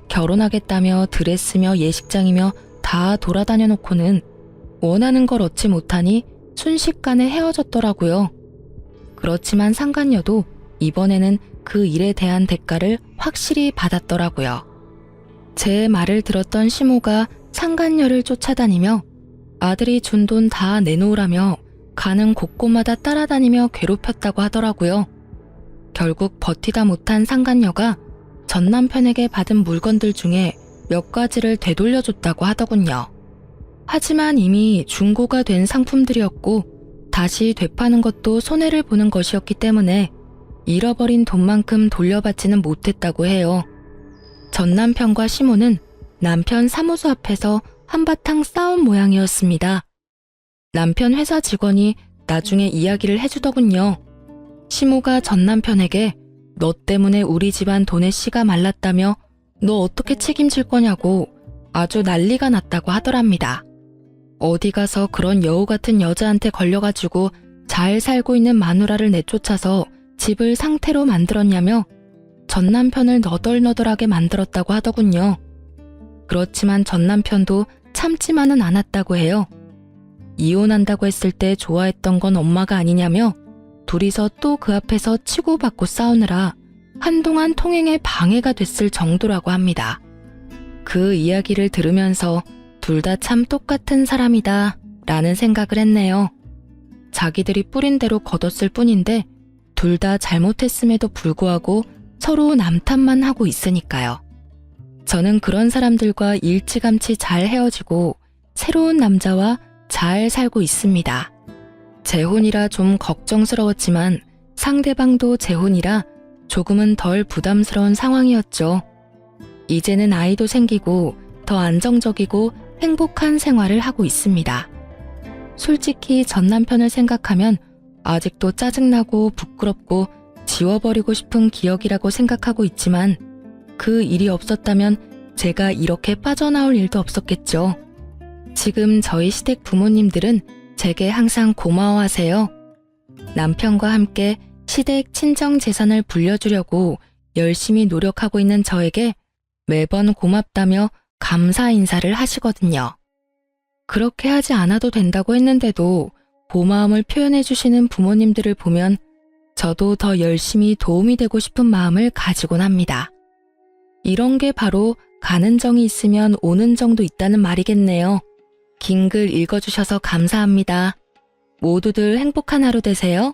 결혼하겠다며 드레스며 예식장이며 다 돌아다녀 놓고는 원하는 걸 얻지 못하니 순식간에 헤어졌더라고요. 그렇지만 상간녀도 이번에는 그 일에 대한 대가를 확실히 받았더라고요. 제 말을 들었던 시모가 상간녀를 쫓아다니며 아들이 준 돈 다 내놓으라며 가는 곳곳마다 따라다니며 괴롭혔다고 하더라고요. 결국 버티다 못한 상간녀가 전 남편에게 받은 물건들 중에 몇 가지를 되돌려줬다고 하더군요. 하지만 이미 중고가 된 상품들이었고 다시 되파는 것도 손해를 보는 것이었기 때문에 잃어버린 돈만큼 돌려받지는 못했다고 해요. 전 남편과 시모는 남편 사무소 앞에서 한바탕 싸운 모양이었습니다. 남편 회사 직원이 나중에 이야기를 해주더군요. 시모가 전 남편에게 너 때문에 우리 집안 돈의 씨가 말랐다며 너 어떻게 책임질 거냐고 아주 난리가 났다고 하더랍니다. 어디 가서 그런 여우 같은 여자한테 걸려가지고 잘 살고 있는 마누라를 내쫓아서 집을 상태로 만들었냐며 전 남편을 너덜너덜하게 만들었다고 하더군요. 그렇지만 전 남편도 참지만은 않았다고 해요. 이혼한다고 했을 때 좋아했던 건 엄마가 아니냐며 둘이서 또 그 앞에서 치고받고 싸우느라 한동안 통행에 방해가 됐을 정도라고 합니다. 그 이야기를 들으면서 둘 다 참 똑같은 사람이다 라는 생각을 했네요. 자기들이 뿌린 대로 거뒀을 뿐인데 둘 다 잘못했음에도 불구하고 서로 남탓만 하고 있으니까요. 저는 그런 사람들과 일찌감치 잘 헤어지고 새로운 남자와 잘 살고 있습니다. 재혼이라 좀 걱정스러웠지만 상대방도 재혼이라 조금은 덜 부담스러운 상황이었죠. 이제는 아이도 생기고 더 안정적이고 행복한 생활을 하고 있습니다. 솔직히 전 남편을 생각하면 아직도 짜증나고 부끄럽고 지워버리고 싶은 기억이라고 생각하고 있지만 그 일이 없었다면 제가 이렇게 빠져나올 일도 없었겠죠. 지금 저희 시댁 부모님들은 제게 항상 고마워하세요. 남편과 함께 시댁 친정 재산을 불려주려고 열심히 노력하고 있는 저에게 매번 고맙다며 감사 인사를 하시거든요. 그렇게 하지 않아도 된다고 했는데도 고마움을 표현해 주시는 부모님들을 보면 저도 더 열심히 도움이 되고 싶은 마음을 가지곤 합니다. 이런 게 바로 가는 정이 있으면 오는 정도 있다는 말이겠네요. 긴 글 읽어주셔서 감사합니다. 모두들 행복한 하루 되세요.